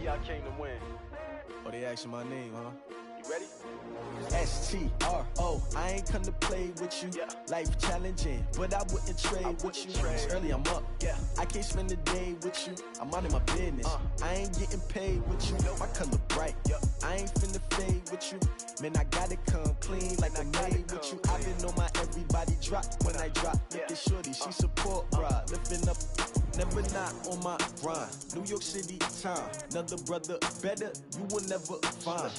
I came to win. Oh, they asking my name, huh? You ready? S-T-R-O, I ain't come to play with you. Life challenging, but I wouldn't trade with you. It's early, I'm up. I can't spend the day with you. I'm out of my business. I ain't getting paid with you. My color bright. I ain't finna fade with you. Man, I gotta come clean like I made with you. I been on my everybody drop when I drop. Look at shorty, she support bra. Lifting up, never not on my grind. New York City time, another brother better, you will never find.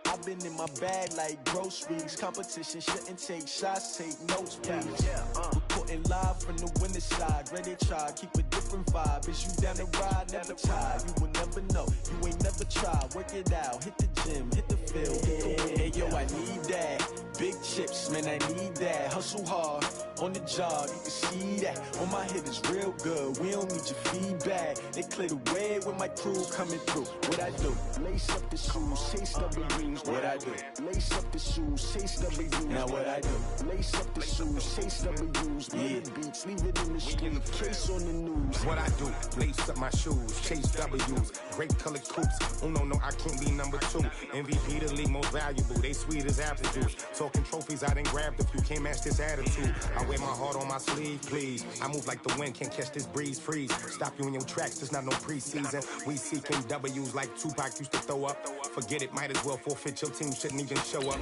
I've been in my bag like groceries. Competition shouldn't take shots, take notes, please. Reporting live from the winning side. Ready to try, keep a different vibe. Is you down the ride, never tired. You will never know, you ain't never tried. Work it out, hit the gym, hit the field. Hey yo, I need that. Big chips, man, I need that. Hustle hard, on the job, you can see that. On my head is real good, we don't need your feedback. They clear the way with my crew coming through. What I do? Lace up the shoes, chase W's. What I do? Lace up the shoes, chase W's. Now what I do? Lace up the shoes, chase W's. Yeah, beats, leave it in the street, case on the news. What I do? Lace up my shoes, chase W's. Great colored coops. Oh no, I can't be number 2. MVP the league most valuable. They sweet as apple juice. Talking trophies, I done grabbed a few. Can't match this attitude. I wear my heart on my sleeve, please. I move like the wind, can't catch this breeze. Freeze. Stop you in your tracks. There's not no preseason. We seeking W's like Tupac used to throw up. Forget it, might as well forfeit. Your team shouldn't even show up.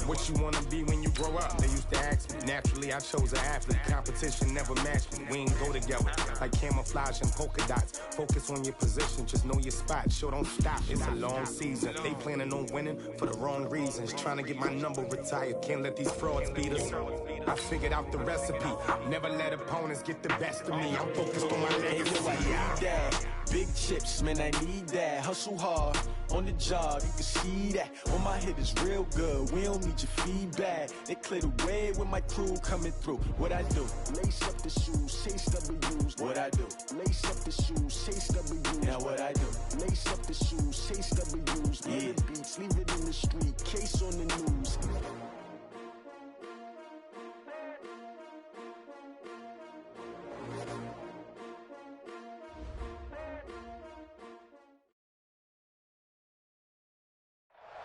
What you wanna be when you grow up? They used to ask me. Naturally, I chose an athlete. Competition never matched me. We ain't go together like camouflage and polka dots. Focus on your position, just know your spot. Sure, don't stop. It's a long season. They planning on winning for the wrong reasons. Trying to get my number retired. Can't let these frauds beat us. I figured out the recipe. Never let opponents get the best of me. I'm focused on my legacy. Big chips, man, I need that. Hustle hard, on the job, you can see that. On my head is real good, we don't need your feedback. They clear the way with my crew coming through. What I do? Lace up the shoes, chase W's. What I do? Lace up the shoes, chase W's. Now what I do? Lace up the shoes, chase W's. Yeah, beats, leave it in the street, case on the news.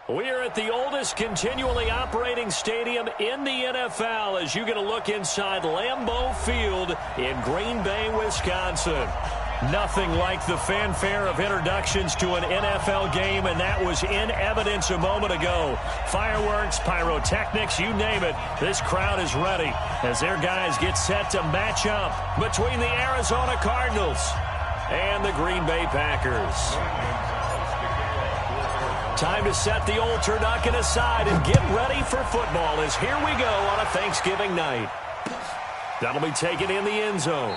We are at the oldest continually operating stadium in the NFL as you get a look inside Lambeau Field in Green Bay, Wisconsin. Nothing like the fanfare of introductions to an NFL game, and that was in evidence a moment ago. Fireworks, pyrotechnics, you name it. This crowd is ready as their guys get set to match up between the Arizona Cardinals and the Green Bay Packers. Time to set the old turducken aside and get ready for football as here we go on a Thanksgiving night. That'll be taken in the end zone.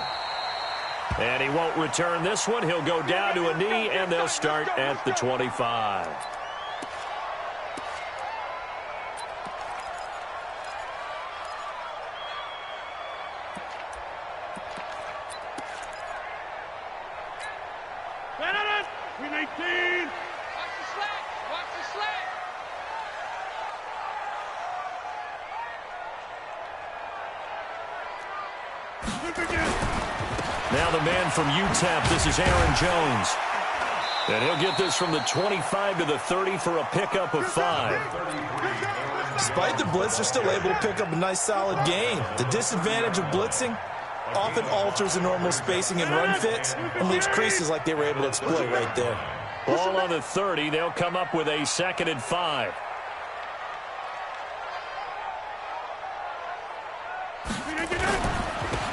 And he won't return this one. He'll go down to a knee, and they'll start at the 25. Now the man from UTEP, this is Aaron Jones. And he'll get this from the 25 to the 30 for a pickup of 5. Despite the blitz, they're still able to pick up a nice solid gain. The disadvantage of blitzing often alters the normal spacing and run fits and leaves creases like they were able to exploit right there. Ball on the 30, they'll come up with a 2nd and 5.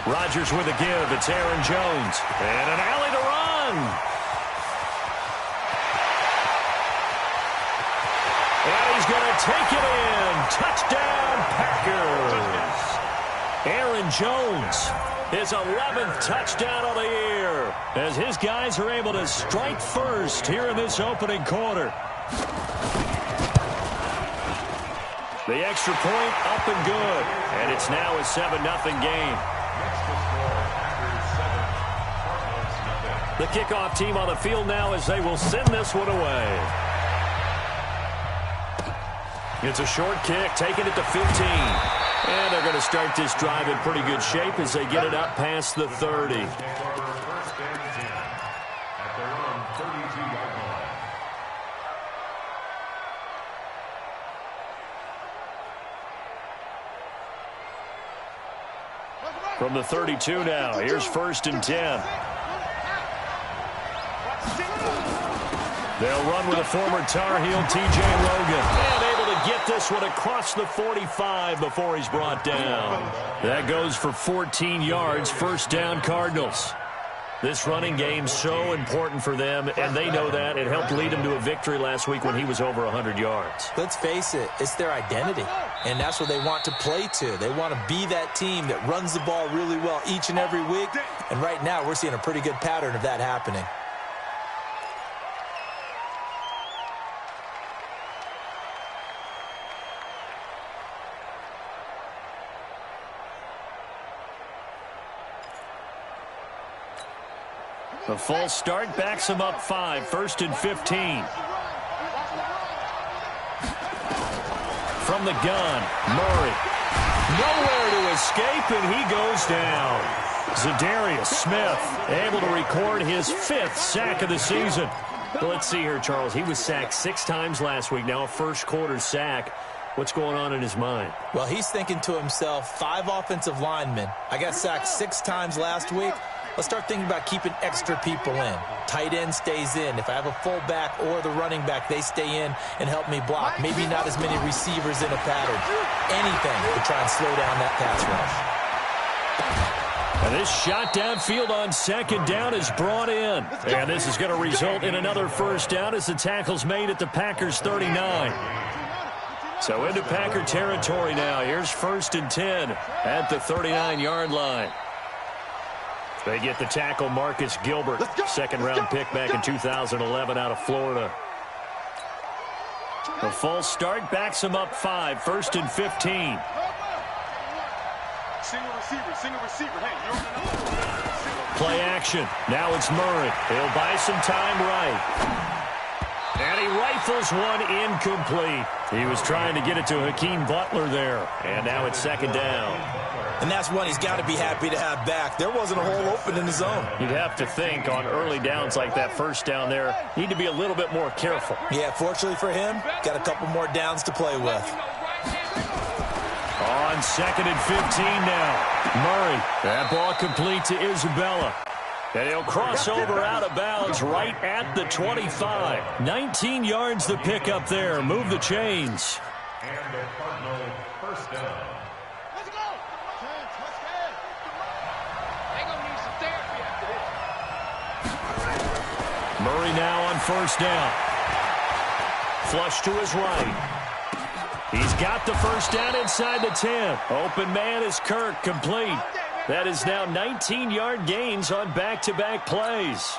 Rodgers with a give. It's Aaron Jones. And an alley to run. And he's going to take it in. Touchdown, Packers. Aaron Jones, his 11th touchdown of the year, as his guys are able to strike first here in this opening quarter. The extra point up and good. And it's now a 7-0 game. The kickoff team on the field now as they will send this one away. It's a short kick, taking it to 15. And they're going to start this drive in pretty good shape as they get it up past the 30. From the 32 now, here's 1st and 10. They'll run with a former Tar Heel, T.J. Logan. And able to get this one across the 45 before he's brought down. That goes for 14 yards, 1st down Cardinals. This running game's so important for them, and they know that. It helped lead them to a victory last week when he was over 100 yards. Let's face it, it's their identity, and that's what they want to play to. They want to be that team that runs the ball really well each and every week, and right now we're seeing a pretty good pattern of that happening. The false start backs him up 5, 1st and 15. From the gun, Murray. Nowhere to escape, and he goes down. Zadarius Smith able to record his 5th sack of the season. Well, let's see here, Charles. He was sacked 6 times last week, now a first-quarter sack. What's going on in his mind? Well, he's thinking to himself, 5 offensive linemen. I got sacked 6 times last week. Let's start thinking about keeping extra people in. Tight end stays in. If I have a fullback or the running back, they stay in and help me block. Maybe not as many receivers in a pattern. Anything to try and slow down that pass rush. And this shot downfield on 2nd down is brought in. And this is going to result in another 1st down as the tackle's made at the Packers' 39. So into Packer territory now. Here's 1st and 10 at the 39-yard line. They get the tackle, Marcus Gilbert, 2nd-round pick back in 2011 out of Florida. The false start backs him up 5, 1st and 15. Single receiver. Hey, Play action. Now it's Murray. He'll buy some time right. And he rifles one incomplete. He was trying to get it to Hakeem Butler there. And now it's 2nd down. And that's one he's got to be happy to have back. There wasn't a hole open in the zone. You'd have to think on early downs like that 1st down there, need to be a little bit more careful. Yeah, fortunately for him, got a couple more downs to play with. On 2nd and 15 now. Murray, that ball complete to Isabella. And he'll cross over out of bounds right at the 25. 19 yards the pick up there. Move the chains. And the Cardinal 1st down. Murray now on 1st down. Flush to his right. He's got the 1st down inside the 10. Open man is Kirk, complete. That is now 19-yard gains on back-to-back plays.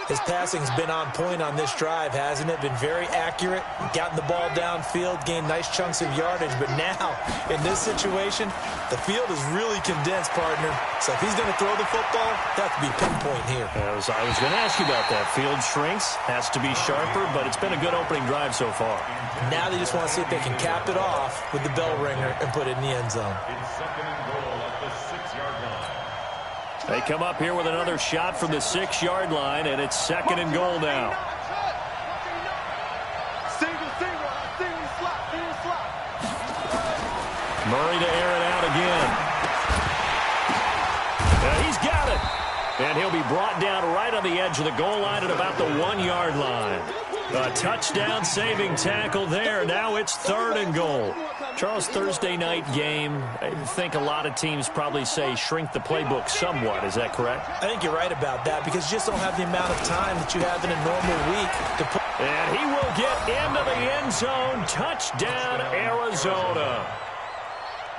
His passing's been on point on this drive, hasn't it? Been very accurate, gotten the ball downfield, gained nice chunks of yardage. But now, in this situation, the field is really condensed, partner. So if he's going to throw the football, that has to be pinpoint here. I was going to ask you about that. Field shrinks, has to be sharper, but it's been a good opening drive so far. Now they just want to see if they can cap it off with the bell ringer and put it in the end zone. It's 2nd and goal at the 6-yard line. They come up here with another shot from the 6-yard line, and it's 2nd and goal now. Single slot. Murray to air it out again. Yeah, he's got it. And he'll be brought down right on the edge of the goal line at about the 1-yard line. A touchdown saving tackle there. Now it's 3rd and goal. Charles, Thursday night game, I think a lot of teams probably say shrink the playbook somewhat. Is that correct? I think you're right about that because you just don't have the amount of time that you have in a normal week to put. And he will get into the end zone. Touchdown, Arizona.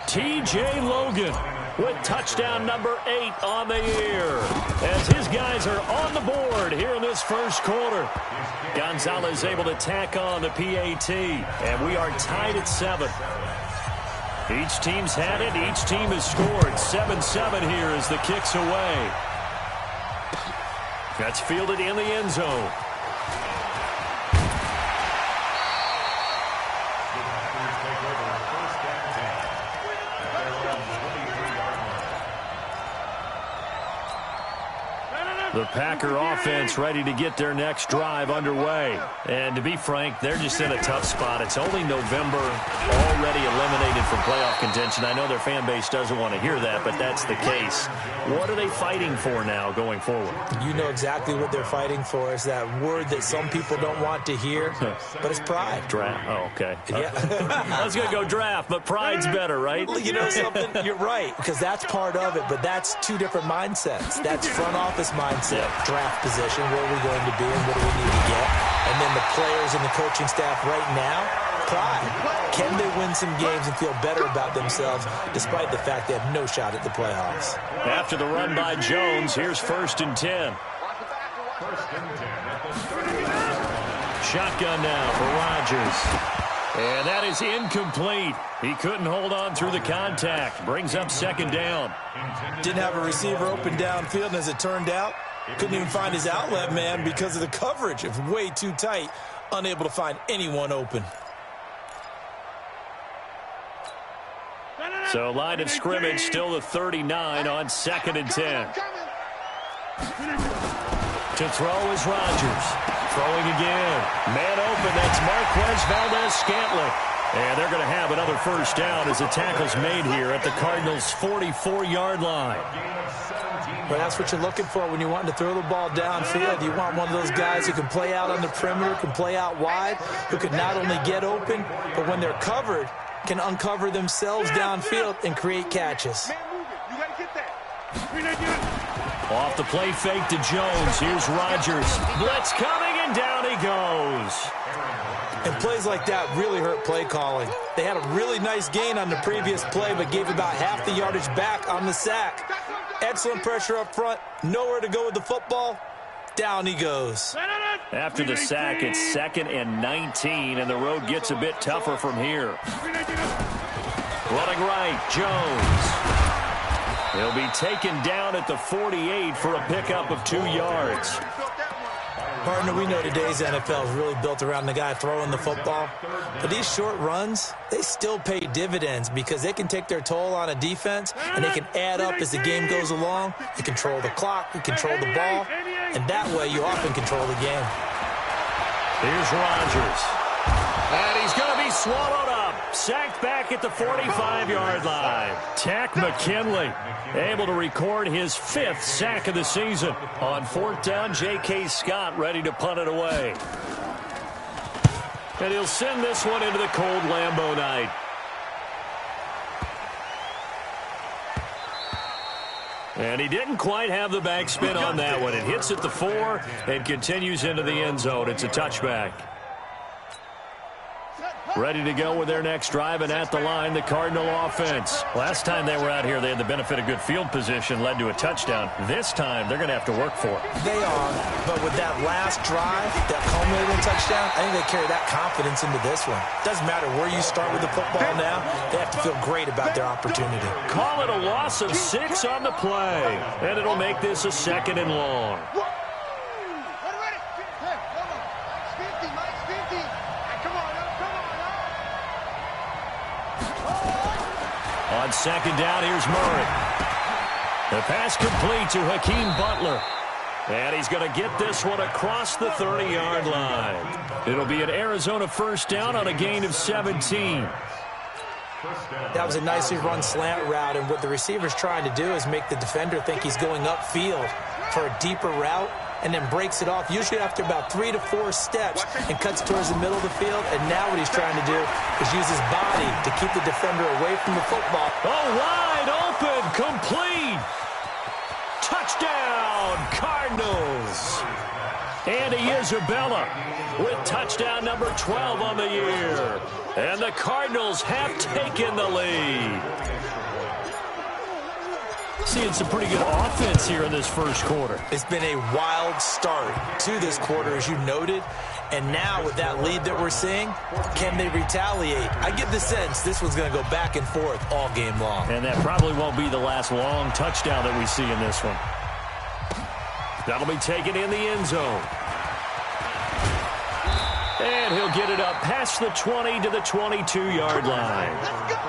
T.J. Logan with touchdown number 8 on the year as his guys are on the board here in this 1st quarter. Gonzalez able to tack on the PAT, and we are tied at 7. Each team's had it. Each team has scored. 7-7 here as the kick's away. That's fielded in the end zone. The Packer offense ready to get their next drive underway. And to be frank, they're just in a tough spot. It's only November, already eliminated from playoff contention. I know their fan base doesn't want to hear that, but that's the case. What are they fighting for now going forward? You know exactly what they're fighting for. Is that word that some people don't want to hear, but it's pride. Draft. Oh, okay. Yeah. I was going to go draft, but pride's better, right? You know something? You're right, because that's part of it, but that's two different mindsets. That's front office mindset, draft position, where are we going to be and what do we need to get? And then the players and the coaching staff right now, pride. Can they win some games and feel better about themselves despite the fact they have no shot at the playoffs? After the run by Jones, here's 1st and 10. Shotgun now for Rodgers. And that is incomplete. He couldn't hold on through the contact. Brings up 2nd down. Didn't have a receiver open downfield, and as it turned out, couldn't even find his outlet man because of the coverage. It was way too tight, unable to find anyone open. So line of scrimmage still the 39 on 2nd and 10. To throw is Rodgers. Throwing again. Man open. That's Marquez Valdez-Scantling. And they're going to have another 1st down as the tackle's made here at the Cardinals' 44-yard line. Well, that's what you're looking for when you want to throw the ball downfield. You want one of those guys who can play out on the perimeter, can play out wide, who can not only get open, but when they're covered, can uncover themselves downfield and create catches. Off the play fake to Jones. Here's Rodgers. Blitz coming, and down he goes. And plays like that really hurt play calling. They had a really nice gain on the previous play, but gave about half the yardage back on the sack. Excellent pressure up front. Nowhere to go with the football. Down he goes. After the sack, it's 2nd and 19, and the road gets a bit tougher from here. Running right, Jones. He'll be taken down at the 48 for a pickup of 2 yards. Partner, we know today's NFL is really built around the guy throwing the football. But these short runs, they still pay dividends because they can take their toll on a defense, and they can add up as the game goes along. You control the clock, you control the ball, and that way you often control the game. Here's Rodgers. And he's going to be swallowed up. Sacked back at the 45-yard line. Tack McKinley able to record his 5th sack of the season. On 4th down, J.K. Scott ready to punt it away. And he'll send this one into the cold Lambeau night. And he didn't quite have the backspin on that one. It hits at the 4 and continues into the end zone. It's a touchback. Ready to go with their next drive, and at the line, the Cardinal offense. Last time they were out here, they had the benefit of good field position, led to a touchdown. This time, they're going to have to work for it. They are, but with that last drive, that culminated in touchdown, I think they carry that confidence into this one. Doesn't matter where you start with the football now, they have to feel great about their opportunity. Call it a loss of 6 on the play, and it'll make this a 2nd and long. On 2nd down, here's Murray. The pass complete to Hakeem Butler. And he's going to get this one across the 30-yard line. It'll be an Arizona 1st down on a gain of 17. That was a nicely run slant route, and what the receiver's trying to do is make the defender think he's going upfield for a deeper route, and then breaks it off, usually after about 3 to 4 steps, and cuts towards the middle of the field. And now what he's trying to do is use his body to keep the defender away from the football. Oh, wide open, complete. Touchdown, Cardinals. Andy Isabella with touchdown number 12 on the year. And the Cardinals have taken the lead. Seeing some pretty good offense here in this 1st quarter. It's been a wild start to this quarter, as you noted. And now with that lead that we're seeing, can they retaliate? I get the sense this one's going to go back and forth all game long. And that probably won't be the last long touchdown that we see in this one. That'll be taken in the end zone. And he'll get it up past the 20 to the 22-yard line. Let's go.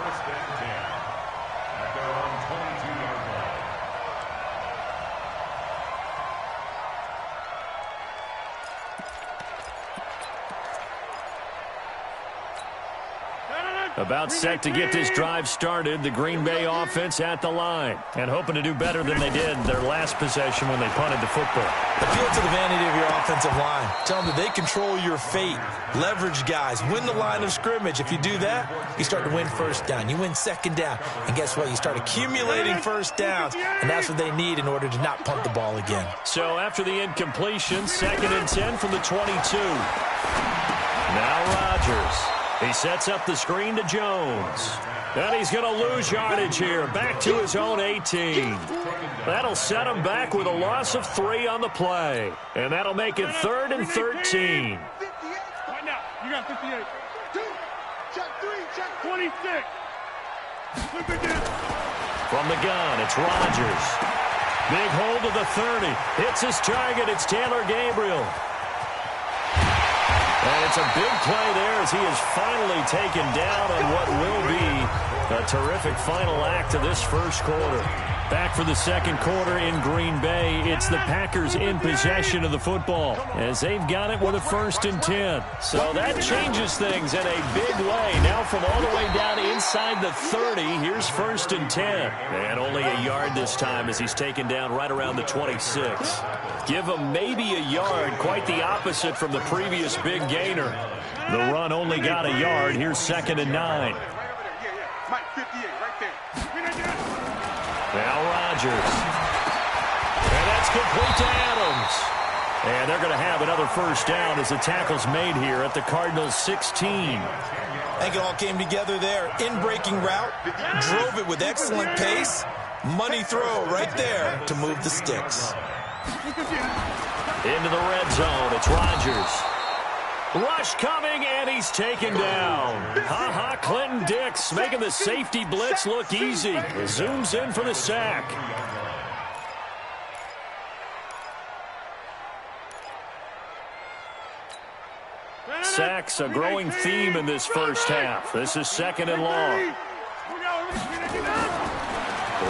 About set to get this drive started, the Green Bay offense at the line. And hoping to do better than they did their last possession when they punted the football. Appeal to the vanity of your offensive line. Tell them that they control your fate. Leverage guys. Win the line of scrimmage. If you do that, you start to win first down. You win second down. And guess what? You start accumulating first downs. And that's what they need in order to not punt the ball again. So after the incompletion, 2nd and 10 from the 22. Now Rodgers. He sets up the screen to Jones. And he's going to lose yardage here. Back to his own 18. That'll set him back with a loss of 3 on the play. And that'll make it 3rd and 13. Right now, you got 58. 2, check 3, check 26. Flip it down. From the gun, it's Rodgers. Big hold of the 30. Hits his target. It's Taylor Gabriel. And it's a big play there as he is finally taken down on what will be a terrific final act of this first quarter. Back for the second quarter in Green Bay. It's the Packers in possession of the football as they've got it with a 1st and 10. So that changes things in a big way. Now from all the way down inside the 30, here's 1st and 10. And only a yard this time as he's taken down right around the 26. Give him maybe a yard, quite the opposite from the previous big gainer. The run only got a yard. Here's 2nd and 9. Mike, 58, right there. Now Rodgers. And that's complete to Adams. And they're going to have another first down as the tackle's made here at the Cardinals' 16. I think it all came together there. In-breaking route, drove it with excellent pace. Money throw right there to move the sticks. Into the red zone, it's Rodgers. Rush coming, and he's taken down. Ha-ha, Clinton Dix making the safety blitz look easy. Zooms in for the sack. Sacks a growing theme in this first half. This is 2nd and long.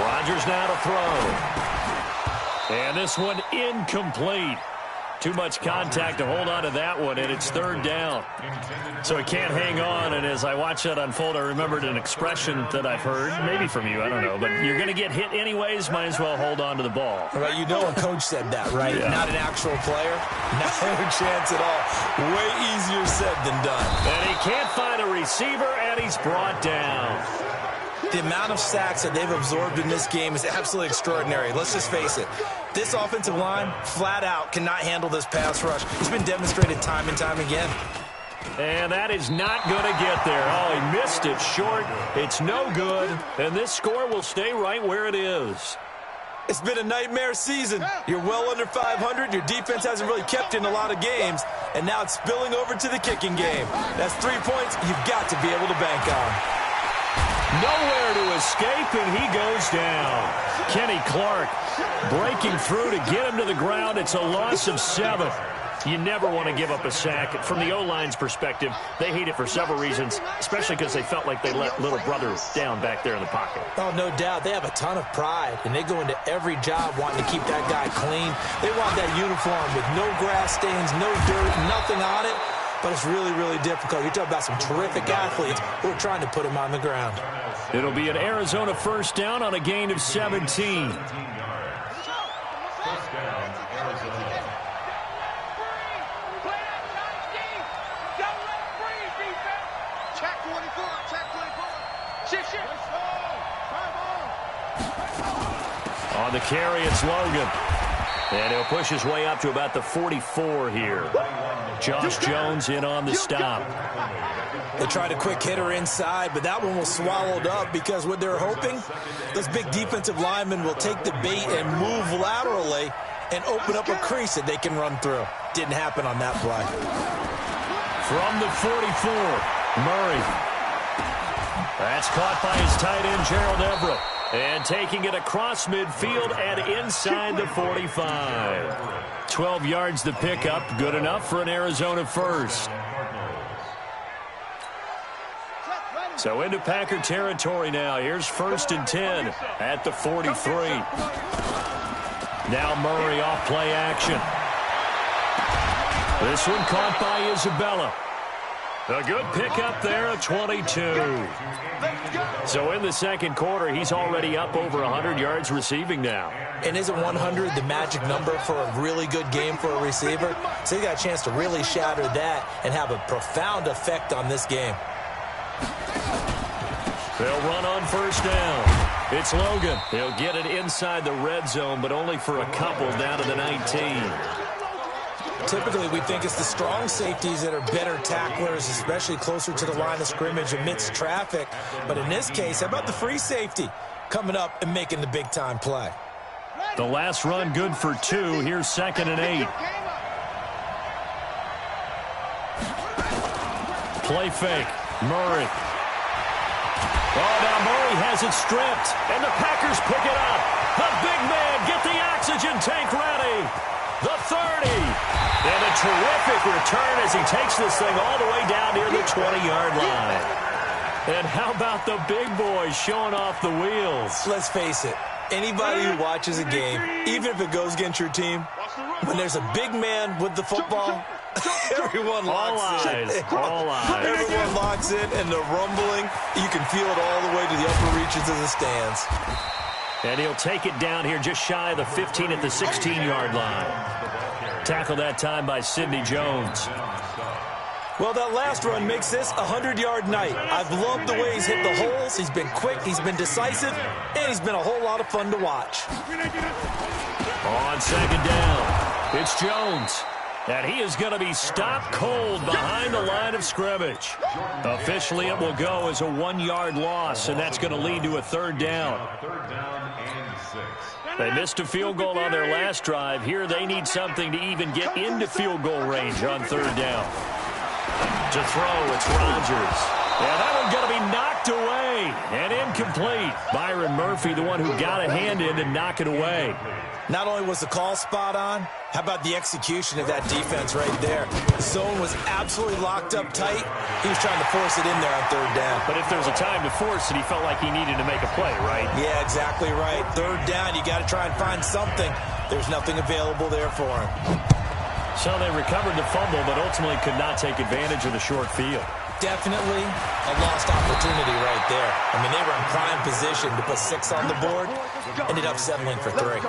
Rodgers now to throw. And this one incomplete. Too much contact to hold on to that one, and it's 3rd down. So he can't hang on, and as I watch that unfold, I remembered an expression that I've heard, maybe from you, I don't know, but you're going to get hit anyways, might as well hold on to the ball. Right, you know a coach said that, right? Yeah. Not an actual player. No chance at all. Way easier said than done. And he can't find a receiver, and he's brought down. The amount of sacks that they've absorbed in this game is absolutely extraordinary. Let's just face it. This offensive line, flat out, cannot handle this pass rush. It's been demonstrated time and time again. And that is not going to get there. Oh, he missed it short. It's no good. And this score will stay right where it is. It's been a nightmare season. You're well under 500. Your defense hasn't really kept in a lot of games. And now it's spilling over to the kicking game. That's 3 points you've got to be able to bank on. Nowhere to escape, and he goes down. Kenny Clark breaking through to get him to the ground. It's a loss of 7. You never want to give up a sack. From the O-line's perspective, they hate it for several reasons, especially because they felt like they let little brother down back there in the pocket. Oh, no doubt. They have a ton of pride, and they go into every job wanting to keep that guy clean. They want that uniform with no grass stains, no dirt, nothing on it. But it's really, really difficult. You're talking about some terrific athletes who are trying to put him on the ground. It'll be an Arizona first down on a gain of 17. On the carry, it's Logan. And he'll push his way up to about the 44 here. Josh Jones in on the stop. They tried a quick hitter inside, but that one was swallowed up because what they're hoping, those big defensive linemen will take the bait and move laterally and open up a crease that they can run through. Didn't happen on that play. From the 44, Murray. That's caught by his tight end, Gerald Everett. And taking it across midfield and inside the 45. 12 yards the pickup, good enough for an Arizona first. So into Packer territory now. Here's 1st and 10 at the 43. Now Murray off play action. This one caught by Isabella. A good pickup there at 22. So in the second quarter, he's already up over 100 yards receiving now. And isn't 100 the magic number for a really good game for a receiver? So he got a chance to really shatter that and have a profound effect on this game. They'll run on first down. It's Logan. He'll get it inside the red zone, but only for a couple down to the 19. Typically, we think it's the strong safeties that are better tacklers, especially closer to the line of scrimmage amidst traffic. But in this case, how about the free safety coming up and making the big-time play? The last run good for 2. Here's 2nd and 8. Play fake. Murray. Oh, now Murray has it stripped, and the Packers pick it up. The big man, get the oxygen tank ready. The 30. And a terrific return as he takes this thing all the way down near the 20-yard line. And how about the big boys showing off the wheels? Let's face it, anybody who watches a game, even if it goes against your team, when there's a big man with the football, everyone locks in. All eyes. Everyone locks in, and the rumbling, you can feel it all the way to the upper reaches of the stands. And he'll take it down here just shy of the 15 at the 16-yard line. Tackled that time by Sidney Jones. Well, that last run makes this a 100-yard night. I've loved the way he's hit the holes. He's been quick, he's been decisive, and he's been a whole lot of fun to watch. On second down, it's Jones. And he is going to be stopped cold behind the line of scrimmage. Officially, it will go as a 1-yard loss, and that's going to lead to a 3rd down. They missed a field goal on their last drive. Here they need something to even get into field goal range on 3rd down. To throw, it's Rodgers. Yeah, that one's going to be knocked away and incomplete. Byron Murphy, the one who got a hand in to knock it away. Not only was the call spot on, how about the execution of that defense right there? The zone was absolutely locked up tight. He was trying to force it in there on 3rd down. But if there's a time to force it, he felt like he needed to make a play, right? Yeah, exactly right. 3rd down, you got to try and find something. There's nothing available there for him. So they recovered the fumble, but ultimately could not take advantage of the short field. Definitely a lost opportunity right there. I mean, they were in prime position to put 6 on the board, ended up settling for 3.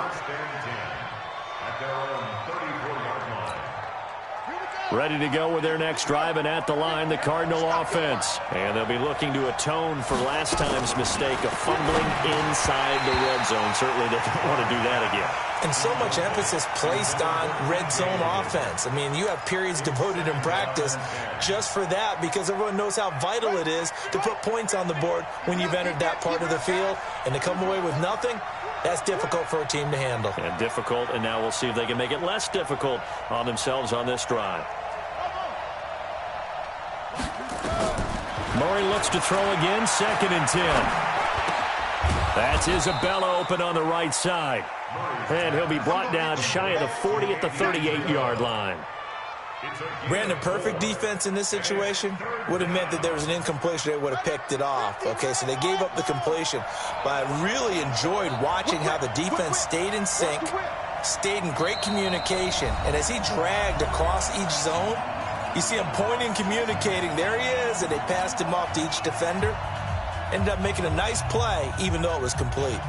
Ready to go with their next drive, and at the line, the Cardinal offense. And they'll be looking to atone for last time's mistake of fumbling inside the red zone. Certainly they don't want to do that again. And so much emphasis placed on red zone offense. I mean, you have periods devoted in practice just for that because everyone knows how vital it is to put points on the board when you've entered that part of the field. And to come away with nothing, that's difficult for a team to handle. And difficult, and now we'll see if they can make it less difficult on themselves on this drive. Murray looks to throw again, 2nd and 10. That's Isabella open on the right side. And he'll be brought down shy of the 40 at the 38-yard line. Brandon, perfect defense in this situation would have meant that there was an incompletion. They would have picked it off. Okay, so they gave up the completion. But I really enjoyed watching how the defense stayed in sync, stayed in great communication. And as he dragged across each zone, you see him pointing, communicating. There he is, and they passed him off to each defender. Ended up making a nice play, even though it was complete.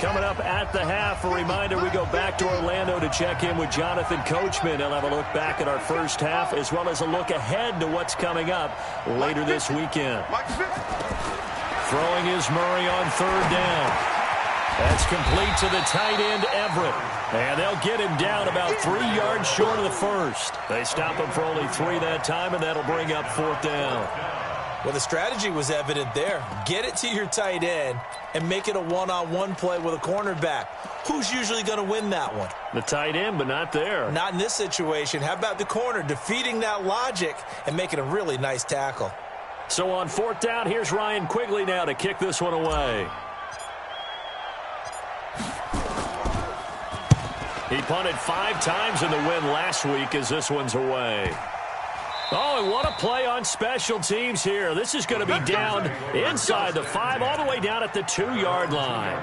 Coming up at the half, a reminder, we go back to Orlando to check in with Jonathan Coachman. He'll have a look back at our first half, as well as a look ahead to what's coming up later this weekend. Throwing is Murray on 3rd down. That's complete to the tight end, Everett. And they'll get him down about 3 yards short of the first. They stop him for only 3 that time, and that'll bring up 4th down. Well, the strategy was evident there. Get it to your tight end and make it a one-on-one play with a cornerback. Who's usually going to win that one? The tight end, but not there. Not in this situation. How about the corner defeating that logic and making a really nice tackle? So on 4th down, here's Ryan Quigley now to kick this one away. He punted 5 times in the win last week as this one's away. Oh, and what a play on special teams here. This is going to be down inside the 5, all the way down at the 2-yard line.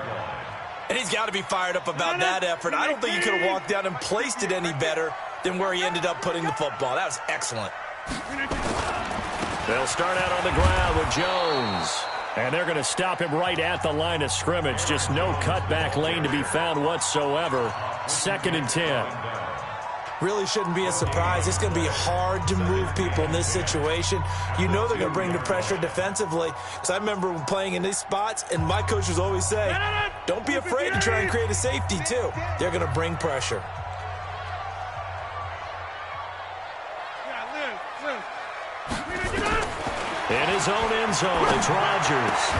And he's got to be fired up about that effort. I don't think he could have walked down and placed it any better than where he ended up putting the football. That was excellent. They'll start out on the ground with Jones. And they're going to stop him right at the line of scrimmage. Just no cutback lane to be found whatsoever. 2nd and 10. Really shouldn't be a surprise. It's going to be hard to move people in this situation. You know they're going to bring the pressure defensively. Because I remember playing in these spots, and my coach was always saying, don't be afraid to try and create a safety, too. They're going to bring pressure. In his own end zone, it's Rodgers.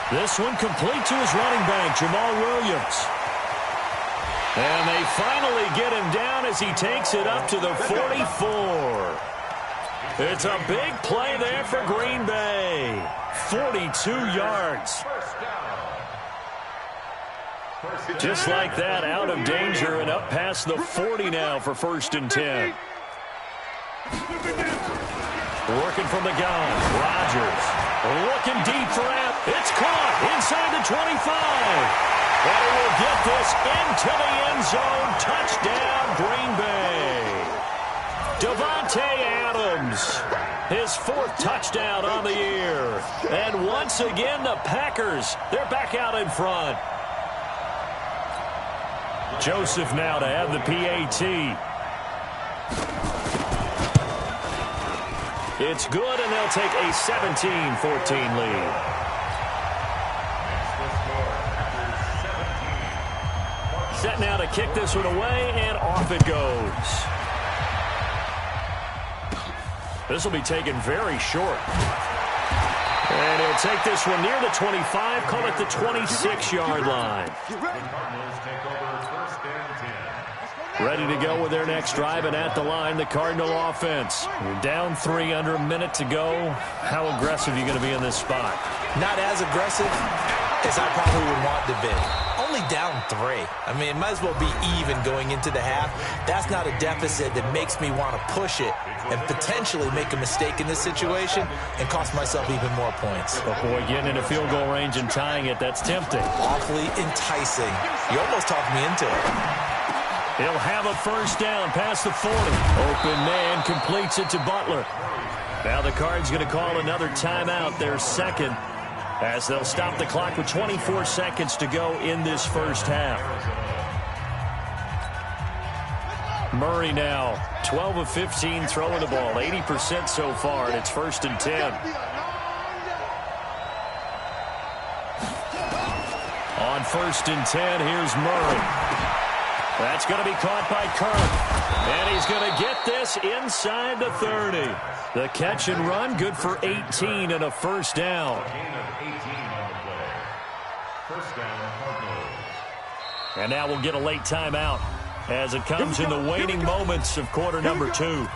This one complete to his running back, Jamal Williams. And they finally get him down as he takes it up to the 44. It's a big play there for Green Bay. 42 yards. Just like that, out of danger and up past the 40 now for 1st and 10. Working from the gun, Rodgers looking deep for it. It's caught inside the 25. And he will get this into the end zone. Touchdown, Green Bay. Davante Adams, his 4th touchdown on the year. And once again, the Packers, they're back out in front. Joseph now to have the PAT. It's good, and they'll take a 17-14 lead. Set now to kick this one away, and off it goes. This will be taken very short. And he'll take this one near the 25, call it the 26-yard line. Ready to go with their next drive, and at the line, the Cardinal offense. You're down 3, under a minute to go. How aggressive are you going to be in this spot? Not as aggressive as I probably would want to be. Only down 3. I mean, it might as well be even going into the half. That's not a deficit that makes me want to push it and potentially make a mistake in this situation and cost myself even more points. But boy, getting into field goal range and tying it, that's tempting. Awfully enticing. You almost talked me into it. He'll have a 1st down past the 40. Open man completes it to Butler. Now the Cards going to call another timeout, their 2nd, as they'll stop the clock with 24 seconds to go in this 1st half. Murray now, 12 of 15 throwing the ball, 80% so far, and it's 1st and 10. On 1st and 10, here's Murray. That's going to be caught by Kirk. And he's going to get this inside the 30. The catch and run, good for 18 and a 1st down. And now we'll get a late timeout as it comes in the waning moments of quarter number 2.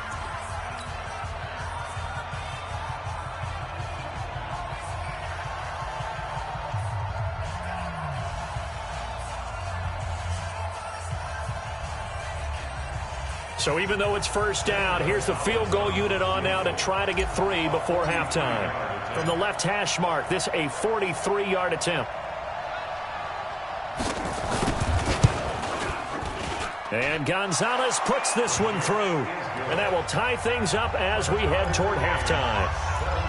So even though it's 1st down, here's the field goal unit on now to try to get 3 before halftime. From the left hash mark, this a 43-yard attempt. And Gonzalez puts this one through. And that will tie things up as we head toward halftime.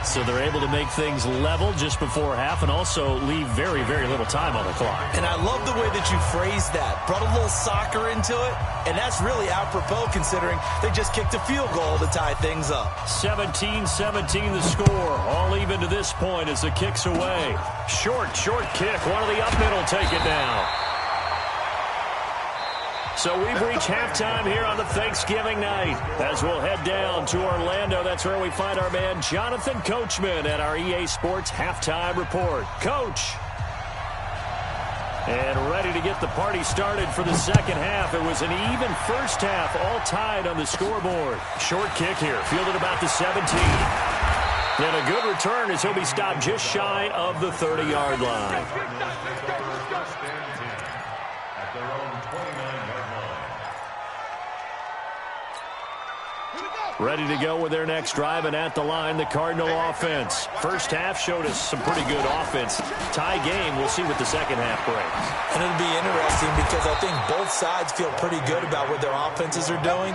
So they're able to make things level just before half and also leave very, very little time on the clock. And I love the way that you phrased that. Brought a little soccer into it. And that's really apropos considering they just kicked a field goal to tie things up. 17-17 the score. All even to this point as the kick's away. Short kick. One of the up middle take it down. So we've reached halftime here on the Thanksgiving night. As we'll head down to Orlando, that's where we find our man Jonathan Coachman at our EA Sports Halftime Report. Coach. And ready to get the party started for the 2nd half. It was an even 1st half, all tied on the scoreboard. Short kick here, fielded about the 17. Then a good return as he'll be stopped just shy of the 30-yard line. Ready to go with their next drive, and at the line, the Cardinal offense. 1st half showed us some pretty good offense. Tie game, we'll see what the 2nd half brings. And it'll be interesting because I think both sides feel pretty good about what their offenses are doing.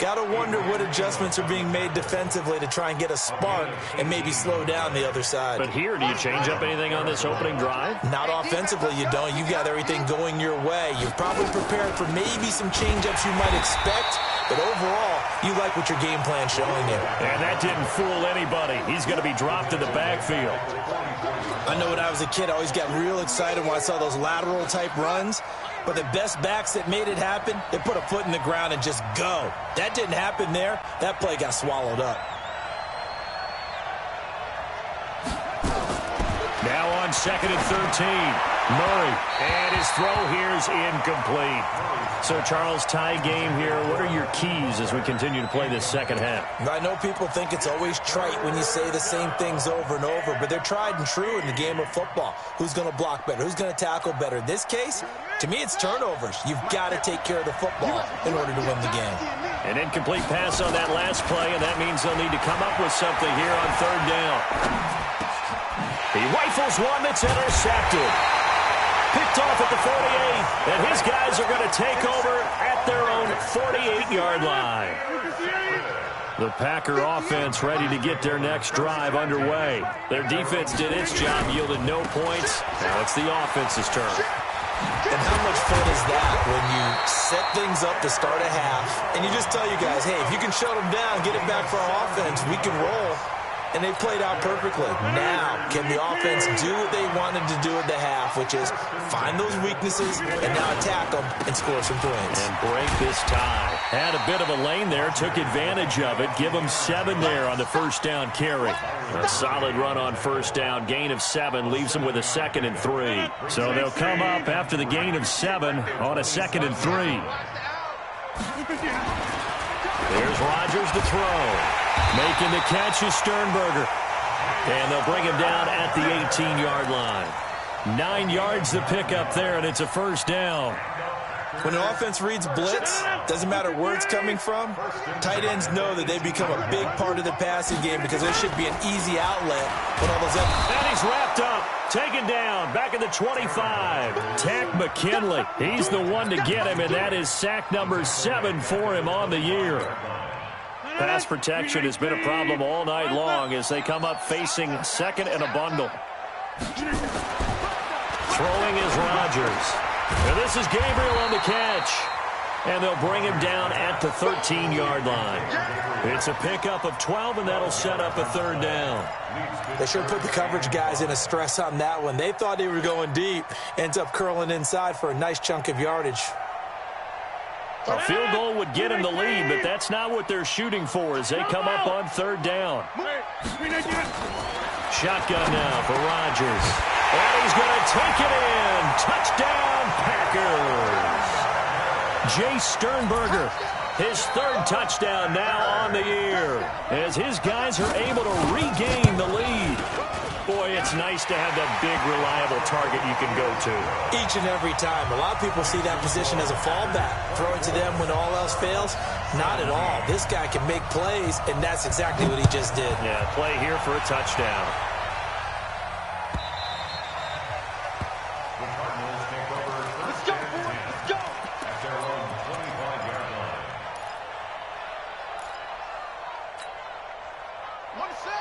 Got to wonder what adjustments are being made defensively to try and get a spark and maybe slow down the other side. But here, do you change up anything on this opening drive? Not offensively, you don't. You've got everything going your way. You've probably prepared for maybe some change-ups you might expect, but overall, you like what your game plan's showing you. And that didn't fool anybody. He's going to be dropped in the backfield. I know when I was a kid, I always got real excited when I saw those lateral-type runs. But the best backs that made it happen, they put a foot in the ground and just go. That didn't happen there. That play got swallowed up. Now on 2nd and 13. Murray. And his throw here is incomplete. So, Charles, tie game here. What are your keys as we continue to play this second half? I know people think it's always trite when you say the same things over and over, but they're tried and true in the game of football. Who's going to block better? Who's going to tackle better? In this case, to me, it's turnovers. You've got to take care of the football in order to win the game. An incomplete pass on that last play, and that means they'll need to come up with something here on 3rd down. He rifles one that's intercepted. Picked off at the 48, and his guys are going to take over at their own 48-yard line. The Packer offense ready to get their next drive underway. Their defense did its job, yielded no points. Now it's the offense's turn. And how much fun is that when you set things up to start a half, and you just tell you guys, hey, if you can shut them down, get it back for our offense, we can roll. And they played out perfectly. Now, can the offense do what they wanted to do at the half, which is find those weaknesses and now attack them and score some points. And break this tie. Had a bit of a lane there, took advantage of it. Give them 7 there on the first down carry. A solid run on first down. Gain of 7 leaves them with a 2nd and 3. So they'll come up after the gain of 7 on a 2nd and 3. There's Rodgers to throw. Making the catch is Sternberger. And they'll bring him down at the 18-yard line. 9 yards to pick up there, and it's a first down. When an offense reads blitz, doesn't matter where it's coming from, tight ends know that they become a big part of the passing game because there should be an easy outlet when all those... And he's wrapped up, taken down, back at the 25. Tack McKinley, he's the one to get him, and that is sack number 7 for him on the year. Pass protection has been a problem all night long as they come up facing 2nd and a bundle. Throwing is Rodgers. And this is Gabriel on the catch. And they'll bring him down at the 13-yard line. It's a pickup of 12, and that'll set up a 3rd down. They should put the coverage guys in a stress on that one. They thought they were going deep. Ends up curling inside for a nice chunk of yardage. A field goal would get him the lead, but that's not what they're shooting for as they come up on 3rd down. Shotgun now for Rodgers. And he's going to take it in. Touchdown, Packers. Jay Sternberger, his 3rd touchdown now on the year as his guys are able to regain the lead. Boy, it's nice to have that big, reliable target you can go to. Each and every time. A lot of people see that position as a fallback. Throw it to them when all else fails. Not at all. This guy can make plays, and that's exactly what he just did. Yeah, play here for a touchdown. Let's go, boy. Let's go.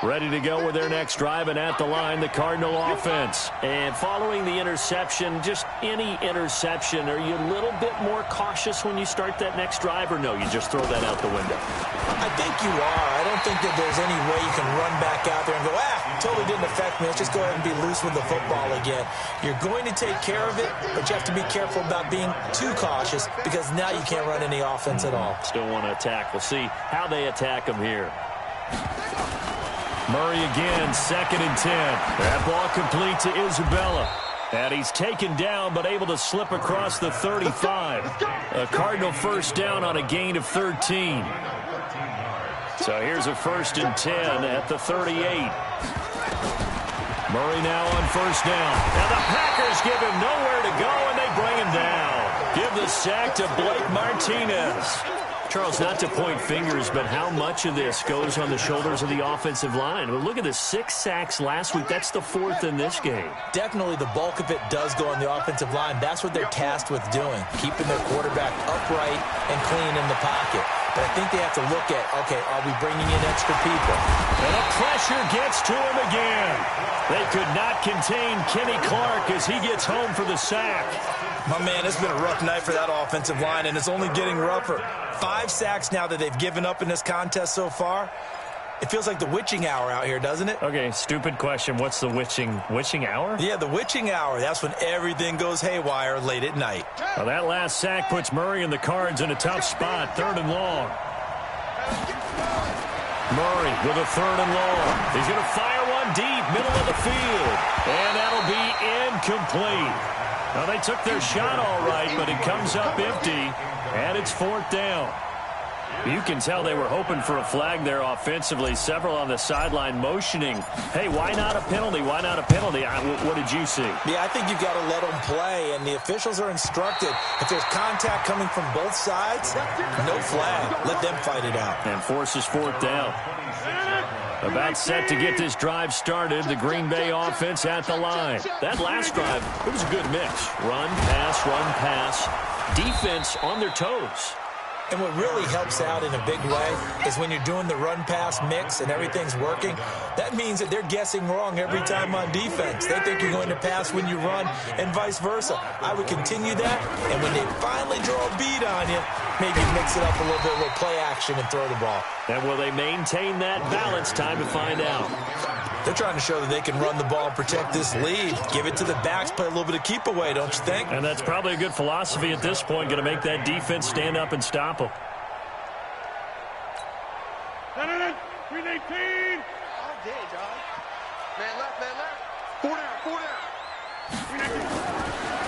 Ready to go with their next drive, and at the line, the Cardinal offense. And following the interception, just any interception, are you a little bit more cautious when you start that next drive, or no, you just throw that out the window? I think you are. I don't think that there's any way you can run back out there and go, totally didn't affect me. Let's just go ahead and be loose with the football again. You're going to take care of it, but you have to be careful about being too cautious because now you can't run any offense at all. Still want to attack. We'll see how they attack them here. Murray again, 2nd and 10. That ball complete to Isabella. And he's taken down, but able to slip across the 35. A Cardinal first down on a gain of 13. So here's a 1st and 10 at the 38. Murray now on first down. And the Packers give him nowhere to go, and they bring him down. Give the sack to Blake Martinez. Charles, not to point fingers, but how much of this goes on the shoulders of the offensive line? Well, look at the 6 sacks last week. That's the 4th in this game. Definitely the bulk of it does go on the offensive line. That's what they're tasked with doing, keeping their quarterback upright and clean in the pocket. But I think they have to look at, okay, are we bringing in extra people? And the pressure gets to him again. They could not contain Kenny Clark as he gets home for the sack. My man, it's been a rough night for that offensive line, and it's only getting rougher. 5 sacks now that they've given up in this contest so far. It feels like the witching hour out here, doesn't it? Okay, stupid question. What's the witching hour? Yeah, the witching hour. That's when everything goes haywire late at night. Well, that last sack puts Murray and the Cards in a tough spot. 3rd and long. Murray with a 3rd and long. He's going to fire one deep, middle of the field. And that'll be incomplete. Now, they took their shot all right, but it comes up empty, and it's 4th down. You can tell they were hoping for a flag there offensively. Several on the sideline motioning, hey, why not a penalty? Why not a penalty? What did you see? Yeah, I think you've got to let them play, and the officials are instructed. If there's contact coming from both sides, no flag. Let them fight it out. And forces 4th down. About set to get this drive started, the Green Bay offense at the line. That last drive, it was a good mix. Run, pass, defense on their toes. And what really helps out in a big way is when you're doing the run-pass mix and everything's working, that means that they're guessing wrong every time on defense. They think you're going to pass when you run and vice versa. I would continue that, and when they finally draw a bead on you, maybe mix it up a little bit with play action and throw the ball. And will they maintain that balance? Time to find out. They're trying to show that they can run the ball and protect this lead. Give it to the backs, play a little bit of keep away, don't you think? And that's probably a good philosophy at this point, going to make that defense stand up and stop them. Green 18. All day, dog. Man left. 4 down.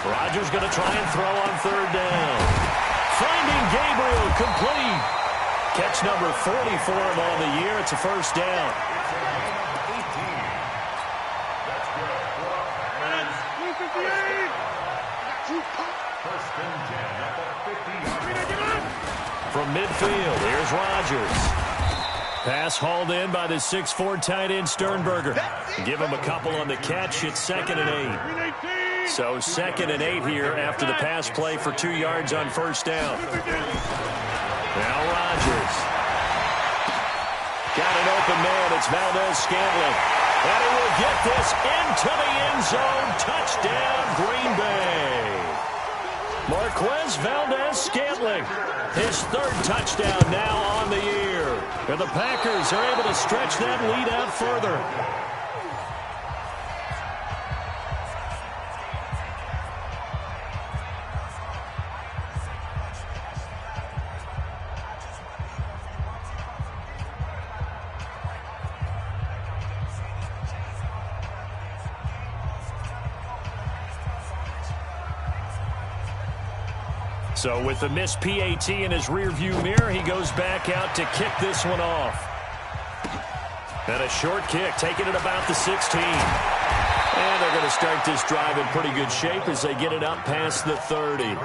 Rodgers going to try and throw on 3rd down. Finding Gabriel, complete. Catch number 40 for him on the year. It's a 1st down. From midfield, here's Rodgers. Pass hauled in by the 6'4" tight end Sternberger. Give him a couple on the catch. It's 2nd and 8. So 2nd and 8 here after the pass play for 2 yards on 1st down. Now Rodgers. Got an open man. It's Valdez-Scantling. And he will get this into the end zone. Touchdown, Green Bay. Marquez Valdez-Scantling. His 3rd touchdown now on the year. And the Packers are able to stretch that lead out further. So with the missed PAT in his rearview mirror, he goes back out to kick this one off. And a short kick, taking it about the 16. And they're going to start this drive in pretty good shape as they get it up past the 30.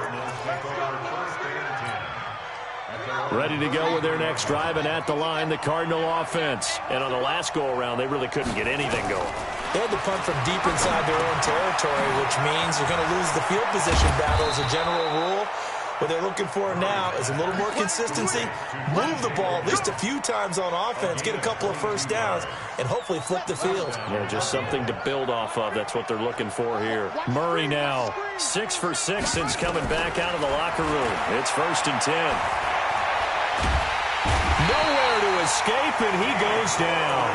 Ready to go with their next drive, and at the line, the Cardinal offense. And on the last go-around, they really couldn't get anything going. They had to punt from deep inside their own territory, which means you're going to lose the field position battle as a general rule. What they're looking for now is a little more consistency, move the ball at least a few times on offense, get a couple of 1st downs, and hopefully flip the field. Yeah, just something to build off of. That's what they're looking for here. Murray now, 6 for 6 since coming back out of the locker room. It's 1st and 10. Nowhere to escape, and he goes down.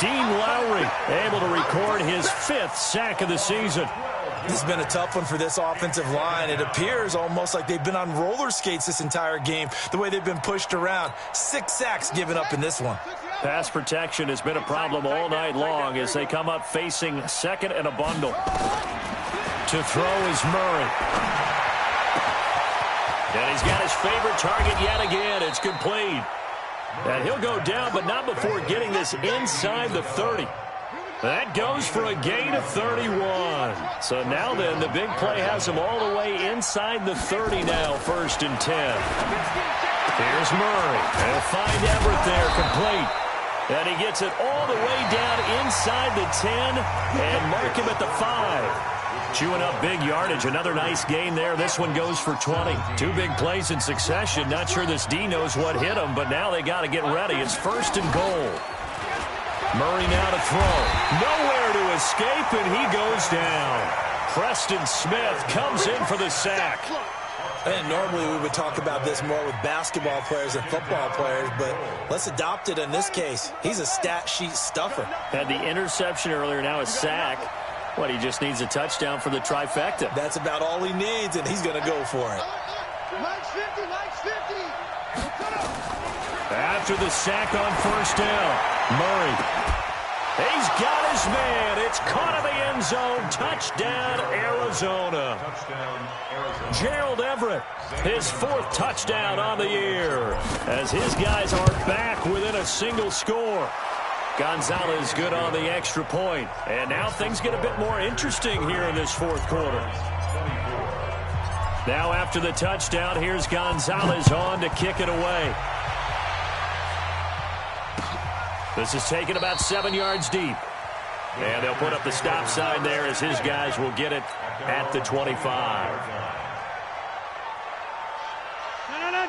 Dean Lowry able to record his 5th sack of the season. This has been a tough one for this offensive line. It appears almost like they've been on roller skates this entire game, the way they've been pushed around. 6 sacks given up in this one. Pass protection has been a problem all night long as they come up facing 2nd and a bundle. To throw is Murray. And he's got his favorite target yet again. It's complete. And he'll go down, but not before getting this inside the 30. That goes for a gain of 31. So now then, the big play has him all the way inside the 30 now, 1st and 10. Here's Murray. They'll find Everett there, complete. And he gets it all the way down inside the 10 and mark him at the 5. Chewing up big yardage. Another nice gain there. This one goes for 20. 2 big plays in succession. Not sure this D knows what hit him, but now they got to get ready. It's 1st and goal. Murray now to throw. Nowhere to escape, and he goes down. Preston Smith comes in for the sack. And normally we would talk about this more with basketball players and football players, but let's adopt it in this case. He's a stat sheet stuffer. Had the interception earlier, now a sack. What, he just needs a touchdown for the trifecta. That's about all he needs, and he's going to go for it. After the sack on 1st down, Murray. He's got his man. It's caught in the end zone. Touchdown, Arizona. Gerald Everett, his 4th touchdown on the year, as his guys are back within a single score. Gonzalez good on the extra point. And now things get a bit more interesting here in this 4th quarter. Now after the touchdown, here's Gonzalez on to kick it away. This is taken about 7 yards deep. And they'll put up the stop sign there as his guys will get it at the 25.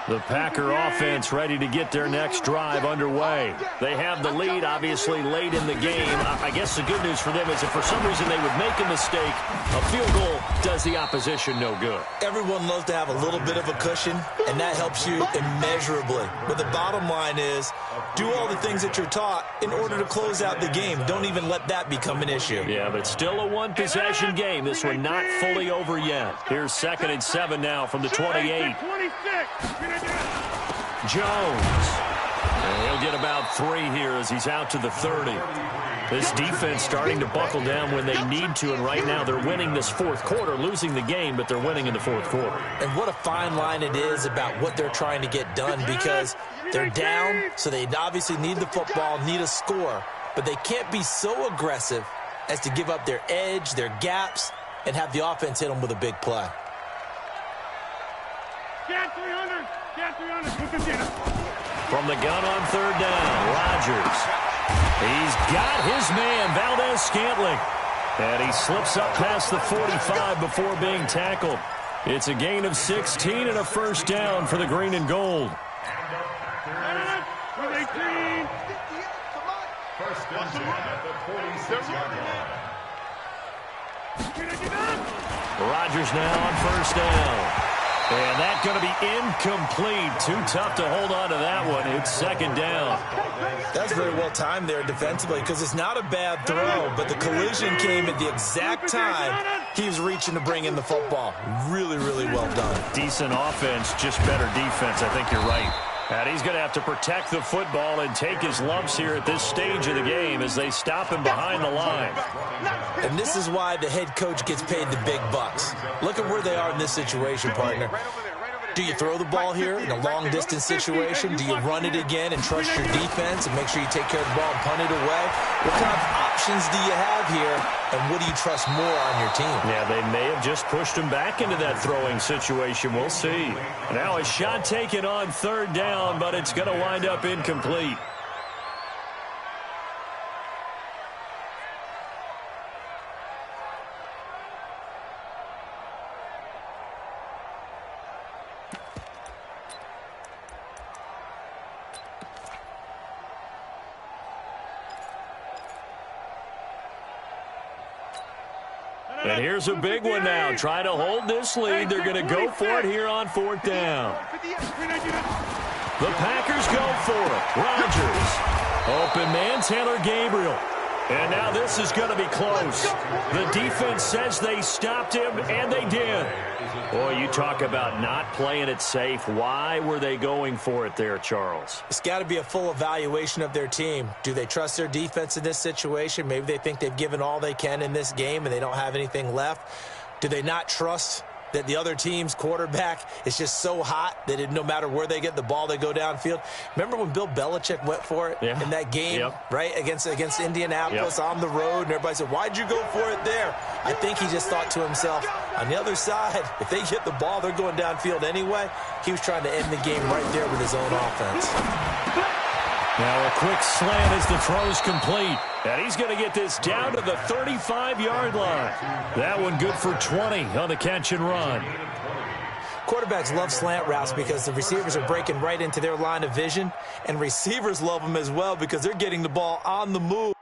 The Packer offense ready to get their next drive underway. They have the lead, obviously, late in the game. I guess the good news for them is if for some reason they would make a mistake, a field goal does the opposition no good. Everyone loves to have a little bit of a cushion, and that helps you immeasurably. But the bottom line is, do all the things that you're taught in order to close out the game. Don't even let that become an issue. Yeah, but still a one-possession game. This one not fully over yet. Here's 2nd and 7 now from the 28. Jones. And he'll get about 3 here as he's out to the 30. This defense starting to buckle down when they need to, and right now they're winning this 4th quarter, losing the game, but they're winning in the 4th quarter. And what a fine line it is about what they're trying to get done, because they're down, so they obviously need the football, need a score, but they can't be so aggressive as to give up their edge, their gaps, and have the offense hit them with a big play. Get 300. Get 300. From the gun on 3rd down, Rodgers. He's got his man, Valdez-Scantling. And he slips up past the 45 before being tackled. It's a gain of 16 and a 1st down for the green and gold. Rodgers now on 1st down. And that's going to be incomplete. Too tough to hold on to that one. It's 2nd down. That's very well timed there defensively, because it's not a bad throw, but the collision came at the exact time he was reaching to bring in the football. Really, really well done. Decent offense, just better defense. I think you're right. And he's going to have to protect the football and take his lumps here at this stage of the game as they stop him behind the line. And this is why the head coach gets paid the big bucks. Look at where they are in this situation, partner. Do you throw the ball here in a long-distance situation? Do you run it again and trust your defense and make sure you take care of the ball and punt it away? What kind of options do you have here, and what do you trust more on your team? Yeah, they may have just pushed him back into that throwing situation. We'll see. Now a shot taken on 3rd down, but it's going to wind up incomplete. And here's a big one now. Try to hold this lead. They're going to go for it here on 4th down. The Packers go for it. Rodgers. Open man, Taylor Gabriel. And now this is going to be close. The defense says they stopped him, and they did. Boy, you talk about not playing it safe. Why were they going for it there, Charles? It's got to be a full evaluation of their team. Do they trust their defense in this situation? Maybe they think they've given all they can in this game and they don't have anything left. Do they not trust that the other team's quarterback is just so hot that no matter where they get the ball, they go downfield? Remember when Bill Belichick went for it in that game, right, against Indianapolis on the road, and everybody said, why'd you go for it there? I think he just thought to himself, on the other side, if they get the ball, they're going downfield anyway. He was trying to end the game right there with his own offense. Now a quick slant as the throw's complete. And he's going to get this down to the 35-yard line. That one good for 20 on the catch and run. Quarterbacks love slant routes because the receivers are breaking right into their line of vision. And receivers love them as well because they're getting the ball on the move.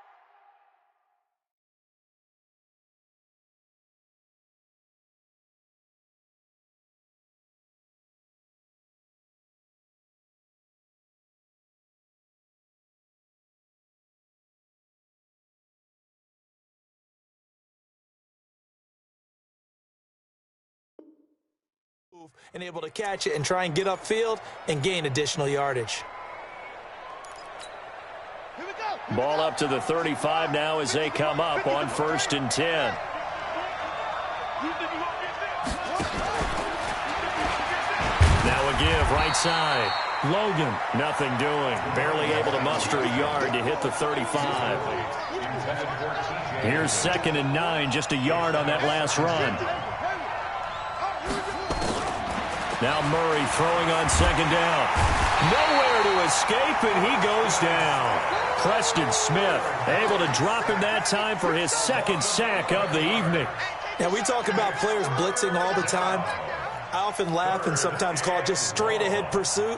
And able to catch it and try and get upfield and gain additional yardage. Ball up to the 35 now as they come up on 1st and 10. Now a give right side. Logan, nothing doing. Barely able to muster a yard to hit the 35. Here's 2nd and 9, just a yard on that last run. Now Murray throwing on 2nd down. Nowhere to escape, and he goes down. Preston Smith able to drop him that time for his 2nd sack of the evening. Now, we talk about players blitzing all the time. I often laugh and sometimes call it just straight-ahead pursuit.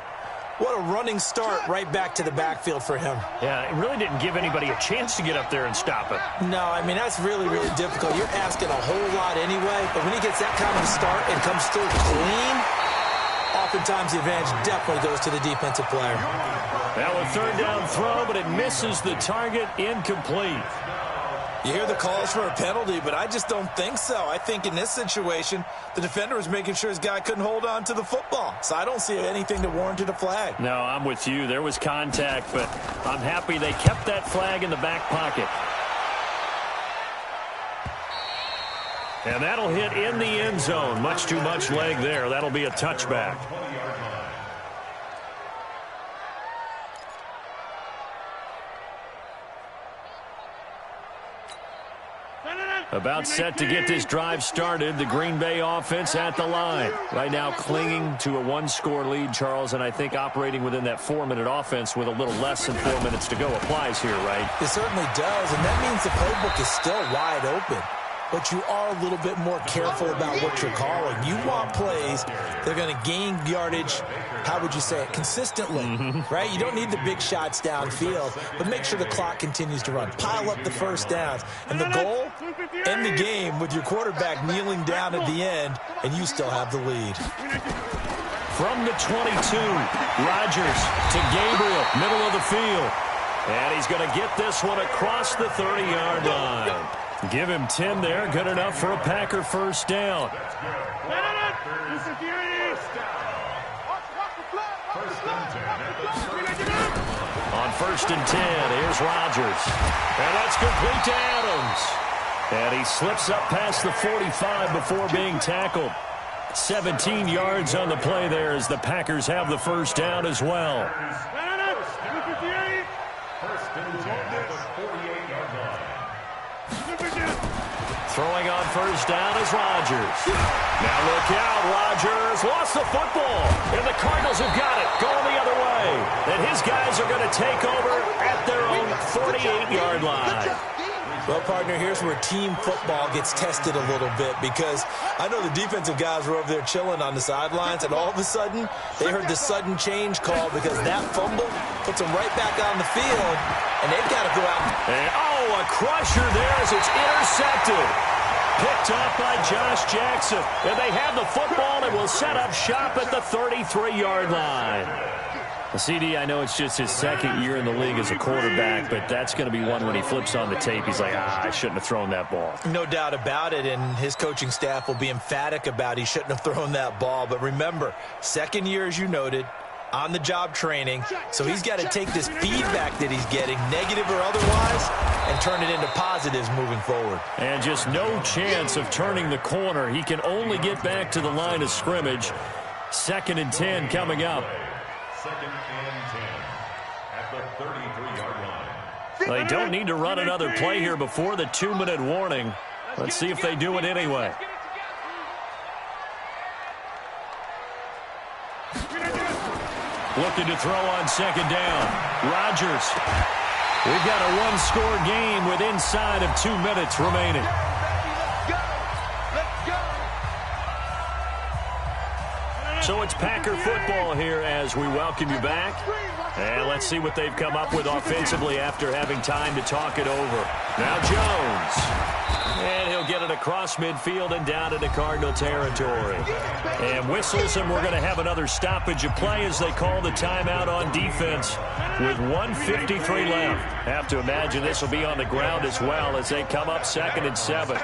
What a running start right back to the backfield for him. Yeah, it really didn't give anybody a chance to get up there and stop it. No, I mean, that's really, really difficult. You're asking a whole lot anyway, but when he gets that kind of a start and comes through clean, oftentimes the advantage definitely goes to the defensive player. Now a 3rd down throw, but it misses the target, incomplete. You hear the calls for a penalty, but I just don't think so. I think in this situation, the defender was making sure his guy couldn't hold on to the football. So I don't see anything that warranted a flag. No, I'm with you. There was contact, but I'm happy they kept that flag in the back pocket. And that'll hit in the end zone. Much too much leg there. That'll be a touchback. About set to get this drive started. The Green Bay offense at the line. Right now clinging to a 1-score lead, Charles, and I think operating within that 4-minute offense with a little less than 4 minutes to go applies here, right? It certainly does, and that means the playbook is still wide open. But you are a little bit more careful about what you're calling. You want plays that are going to gain yardage, how would you say it, consistently, right? You don't need the big shots downfield, but make sure the clock continues to run. Pile up the first downs. And the goal, end the game with your quarterback kneeling down at the end, and you still have the lead. From the 22, Rodgers to Gabriel, middle of the field. And he's going to get this one across the 30-yard line. Give him 10 there. Good enough for a Packer 1st down. On 1st and 10, here's Rodgers. And that's complete to Adams. And he slips up past the 45 before being tackled. 17 yards on the play there as the Packers have the 1st down as well. Throwing on 1st down is Rodgers. Now look out, Rodgers lost the football, and the Cardinals have got it, going the other way. And his guys are going to take over at their own 48-yard line. Well, partner, here's where team football gets tested a little bit, because I know the defensive guys were over there chilling on the sidelines, and all of a sudden, they heard the sudden change call because that fumble puts them right back on the field, and they've got to go out. And, a crusher there as it's intercepted. Picked off by Josh Jackson. And they have the football and will set up shop at the 33-yard line. CD, I know it's just his 2nd year in the league as a quarterback, but that's going to be one when he flips on the tape. He's like, I shouldn't have thrown that ball. No doubt about it, and his coaching staff will be emphatic about he shouldn't have thrown that ball. But remember, 2nd year, as you noted, on-the-job training, so he's got to take this feedback that he's getting, negative or otherwise, and turn it into positives moving forward. And just no chance of turning the corner. He can only get back to the line of scrimmage. 2nd and 10 coming up. 2nd and 10 at the 33-yard line. They don't need to run another play here before the 2-minute warning. Let's see if they do it anyway. looking to throw on second down. Rodgers. We've got a one-score game with inside of 2 minutes remaining. So it's Packer football here as we welcome you back. And let's see what they've come up with offensively after having time to talk it over. Now Jones. And he'll get it across midfield and down into Cardinal territory. And whistles, and we're going to have another stoppage of play as they call the timeout on defense with 1:53 left. Have to imagine this will be on the ground as well as they come up 2nd and 7.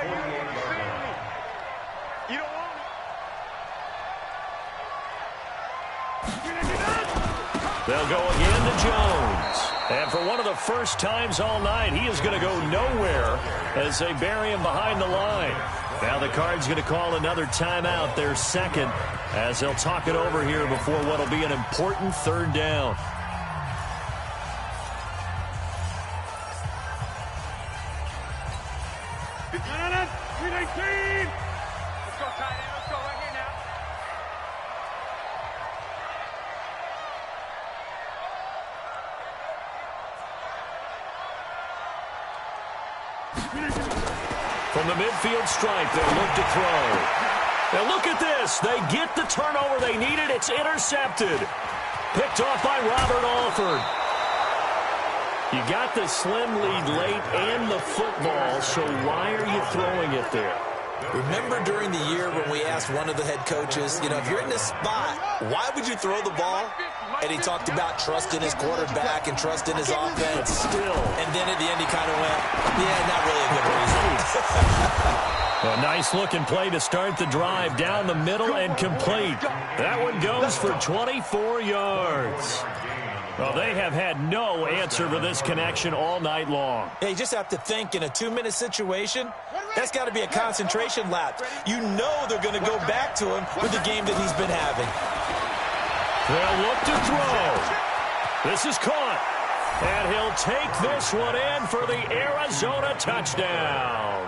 They'll go again to Jones. And for one of the first times all night, he is going to go nowhere as they bury him behind the line. Now the Cards going to call another timeout, their second, as they'll talk it over here before what will be an important 3rd down. From the midfield stripe, they'll look to throw. Now look at this. They get the turnover they needed. It's intercepted. Picked off by Robert Alford. You got the slim lead late and the football, so why are you throwing it there? Remember during the year when we asked one of the head coaches, you know, if you're in this spot, why would you throw the ball? And he talked about trusting his quarterback and trusting his offense. But still. And then at the end he kind of went, yeah, not really a good reason. A nice-looking play to start the drive down the middle and complete. That one goes for 24 yards. Well, they have had no answer for this connection all night long. Yeah, you just have to think in a 2-minute situation, that's got to be a concentration lap. You know they're going to go back to him with the game that he's been having. They'll look to throw. This is caught. And he'll take this one in for the Arizona touchdown.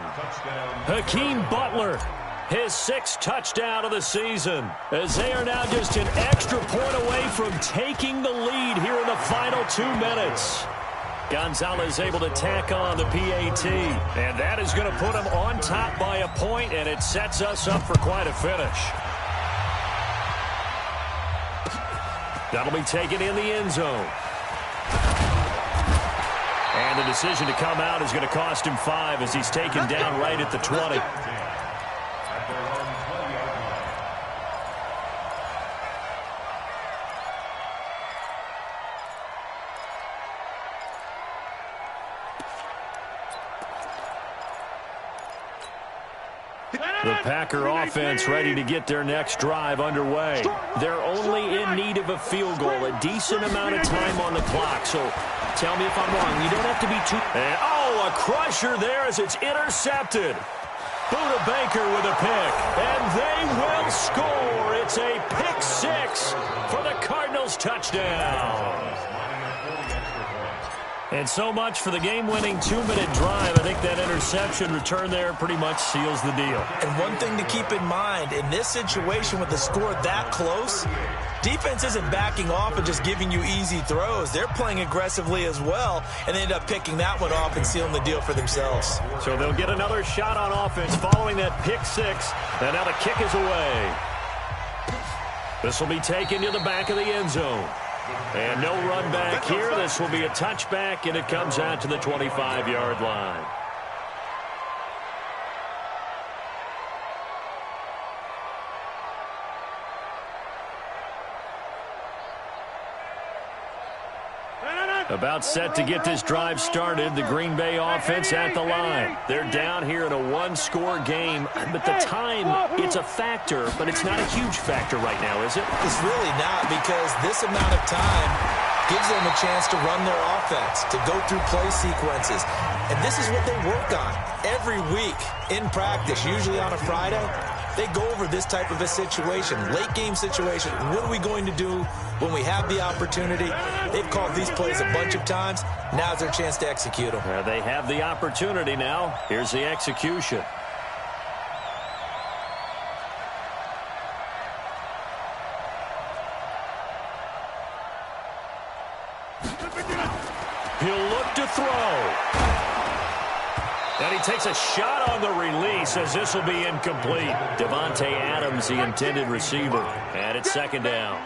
Hakeem Butler, his 6th touchdown of the season, as they are now just an extra point away from taking the lead here in the final 2 minutes. Gonzalez able to tack on the PAT, and that is going to put him on top by a point, and it sets us up for quite a finish. That'll be taken in the end zone. And the decision to come out is going to cost him 5 as he's taken down right at the 20. The Packer offense ready to get their next drive underway. They're only in need of a field goal, a decent amount of time on the clock. So tell me if I'm wrong. You don't have to be too... And, oh, a crusher there as it's intercepted. Buda Baker with a pick, and they will score. It's a pick 6 for the Cardinals touchdown. And so much for the game-winning 2-minute drive. I think that interception return there pretty much seals the deal. And one thing to keep in mind, in this situation with the score that close, defense isn't backing off and just giving you easy throws. They're playing aggressively as well, and they end up picking that one off and sealing the deal for themselves. So they'll get another shot on offense following that pick 6, and now the kick is away. This will be taken to the back of the end zone. And no run back here. This will be a touchback, and it comes out to the 25-yard line. About set to get this drive started. The Green Bay offense at the line. They're down here in a one-score game. But the time, it's a factor, but it's not a huge factor right now, is it? It's really not, because this amount of time gives them a chance to run their offense, to go through play sequences. And this is what they work on every week in practice, usually on a Friday. They go over this type of a situation, late game situation. What are we going to do when we have the opportunity? They've called these plays a bunch of times. Now's their chance to execute them. They have the opportunity now. Here's the execution. throw. And he takes a shot on the release as this will be incomplete. Devontae Adams, the intended receiver. And it's second down.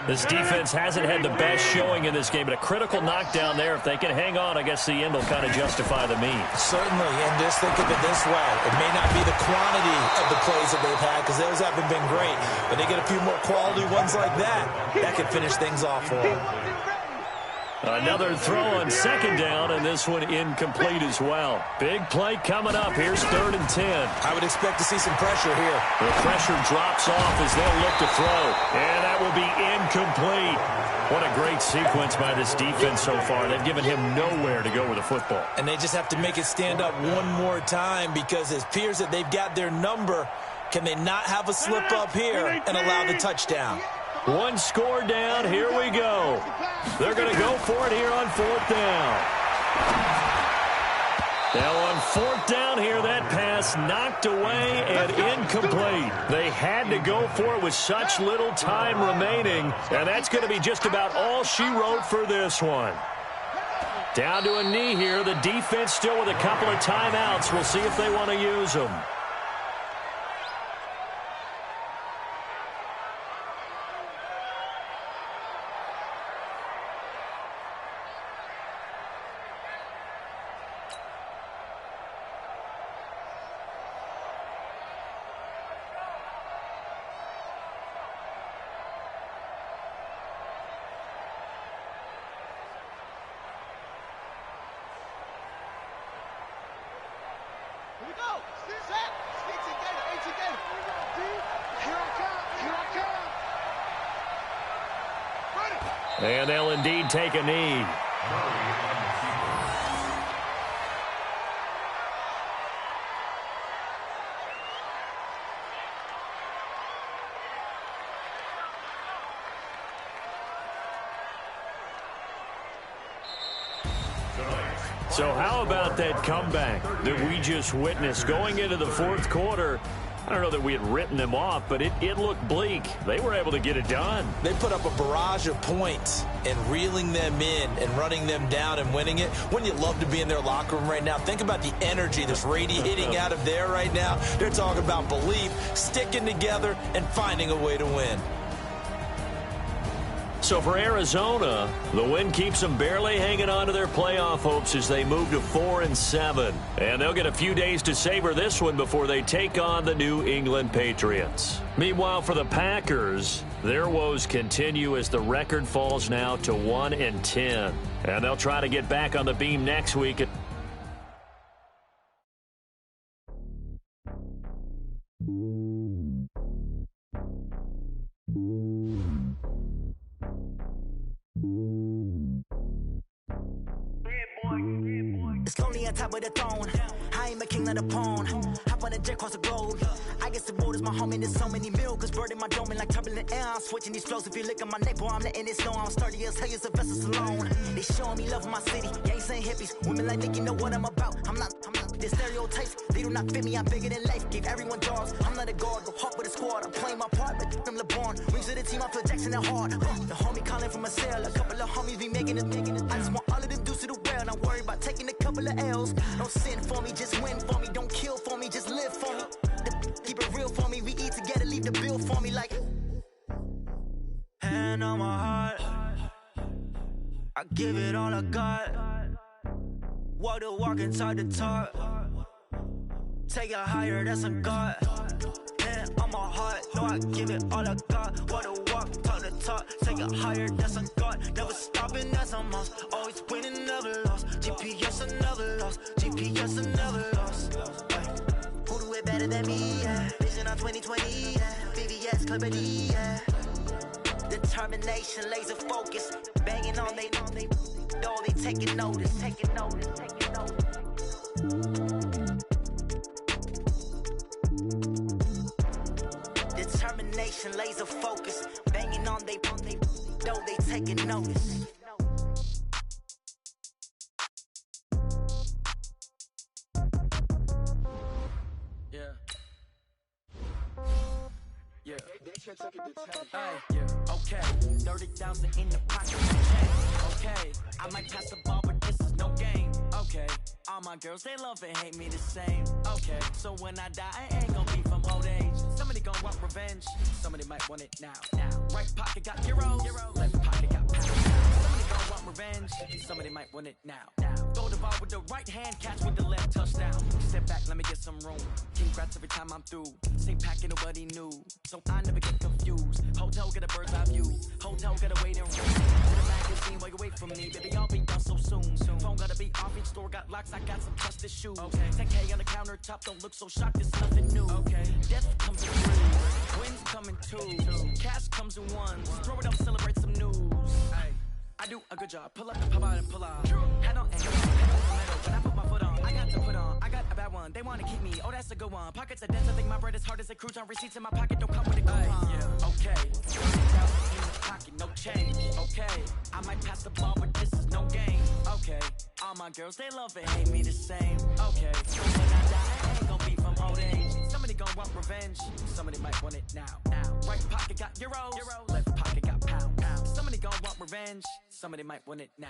This defense hasn't had the best showing in this game, but a critical knockdown there. If they can hang on, I guess the end will kind of justify the means. Certainly, and just think of it this way. It may not be the quantity of the plays that they've had, because those haven't been great, but they get a few more quality ones like that. That could finish things off for them. Another throw on second down, and this one incomplete as well. Big play coming up. Here's 3rd and 10. I would expect to see some pressure here. The pressure drops off as they'll look to throw, and that will be incomplete. What a great sequence by this defense so far. They've given him nowhere to go with the football. And they just have to make it stand up one more time, because it appears that they've got their number. Can they not have a slip up here and allow the touchdown? One score down. Here we go. They're going to go for it here on 4th down. Now on 4th down here, that pass knocked away and incomplete. They had to go for it with such little time remaining, and that's going to be just about all she wrote for this one. Down to a knee here. The defense still with a couple of timeouts. We'll see if they want to use them. And they'll indeed take a knee. So how about that comeback that we just witnessed going into the 4th quarter? I don't know that we had written them off, but it looked bleak. They were able to get it done. They put up a barrage of points, and reeling them in and running them down and winning it. Wouldn't you love to be in their locker room right now? Think about the energy that's radiating out of there right now. They're talking about belief, sticking together, and finding a way to win. So for Arizona, the win keeps them barely hanging on to their playoff hopes as they move to 4-7. And they'll get a few days to savor this one before they take on the New England Patriots. Meanwhile, for the Packers, their woes continue as the record falls now to 1-10. And they'll try to get back on the beam next week. It's lonely on top of the throne. I am a king of the pawn. Hop on a jet across the globe. I guess the world is my home and there's so many milk. Bird in my dome and like turbulent air. I'm switching these flows. If you look at my neck, boy, I'm letting it snow. I'm sturdy as hell as a vessel alone. They showing me love in my city. Gangs and hippies. Women like Nicky know what I'm about. I'm not the stereotypes. They do not fit me. I'm bigger than life. Give everyone dogs. I'm not a guard. Go hawk with a squad. I'm playing my part, but I'm LeBron. Rings to the team. I feel Jackson and hard. The homie calling from a cell. A couple of homies be making it. I just want all of them dudes to the well. Not worry about taking a couple of L's. Don't sin for me, just win for me. Don't kill for me, just live for me. Keep it real for me. We eat together, leave the bill for me like. Hand on my heart, I give it all I got. Walk the walk inside the talk. Take it higher, that's a God. Hand on my heart, no, I give it all I got. Walk the walk, talk the talk. Take it higher, that's a God. Never stopping, that's a must. Always winning, never lost. GPS, I never lost. GPS, I never lost. Who do it better than me? Yeah. Vision on 2020. Yeah. VVS, Clarity. Yeah. Determination, laser focus. Banging on they know they taking notice. Taking notice. Taking notice. Determination, laser focus. Banging on they know they taking notice. Okay, 30,000 in the pocket. Okay, I might pass the ball, but this is no Okay, all my girls, they love and hate me the same. Okay, so when I die, I ain't gonna be from old age. Somebody gon' want revenge, somebody might want it now. Right pocket got euros, left pocket got pounds. Somebody gon' want revenge, somebody might want it now. Throw the ball with the right hand, catch with the left, touchdown. Step back, let me get some room. Congrats every time I'm through. Same packet, nobody knew, so I never get confused. Hotel get a bird's eye view, hotel got a waiting room. To the magazine while you wait for me, baby, I'll be done so soon. Phone gotta be off, each store got locks, I got some trusted shoes. 10K on the countertop, don't look so shocked, it's nothing new. Death comes in threes, wins come in twos, cash comes in ones. Throw it up, celebrate some news. I do a good job, pull up and pop out and pull out. Head on and head on, when I put my foot on, I got to put on, I got a bad one, they wanna keep me, oh that's a good one. Pockets are dense, I think my bread is hard as a crouton. Receipts in my pocket, don't come with a coupon. Okay, 20,000 in the pocket, no change. Okay, I might pass the ball, but this is no game. Okay, all my girls, they love and hate me the same. Okay, so when I die, I ain't gonna be from old age. Somebody gon' want revenge, somebody might want it now. Right pocket got euros, left pocket got pounds. Somebody gon' want revenge, somebody might want it now.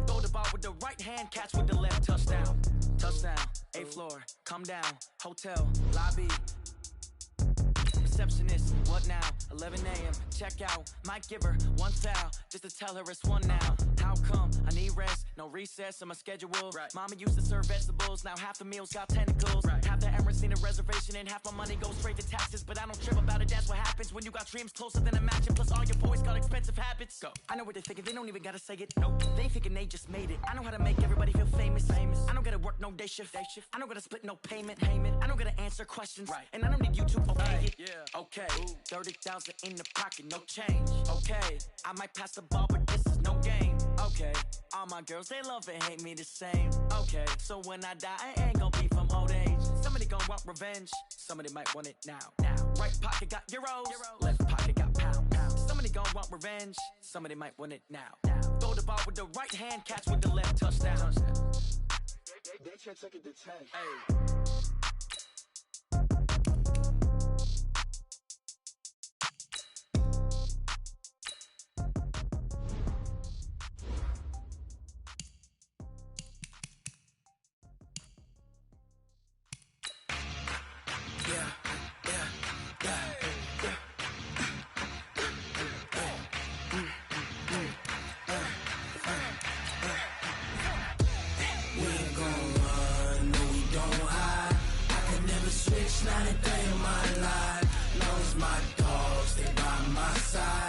Throw the ball with the right hand, catch with the left, touchdown. Touchdown, 8th floor, come down, hotel, lobby. Receptionist, what now? 11 a.m., check out. Might give her one foul, just to tell her it's one now. How come? I need rest, no recess in my schedule. Mama used to serve vegetables, now half the meals got tentacles. Half the Emirates need a reservation and half my money goes straight to taxes. But I don't trip about it, that's what happens when you got dreams closer than a mansion. Plus all your boys got expensive habits. Go. I know what they're thinking, they don't even gotta say it. Nope. They thinking they just made it. I know how to make everybody feel famous. I don't gotta work no day shift. I don't gotta split no payment. I don't gotta answer questions. And I don't need you to okay it. Okay, 30,000 in the pocket, no change. Okay, I might pass the ball, but this is no game. Okay, all my girls, they love and hate me the same. Okay, so when I die, I ain't gonna be from old age. Somebody gon' want revenge, somebody might want it now. Right pocket got euros, left pocket got pounds. Somebody gon' want revenge, somebody might want it now. Throw the ball with the right hand, catch with the left, touchdown. They can't take it to 10. Not a day in my life, long as my dogs, they by my side.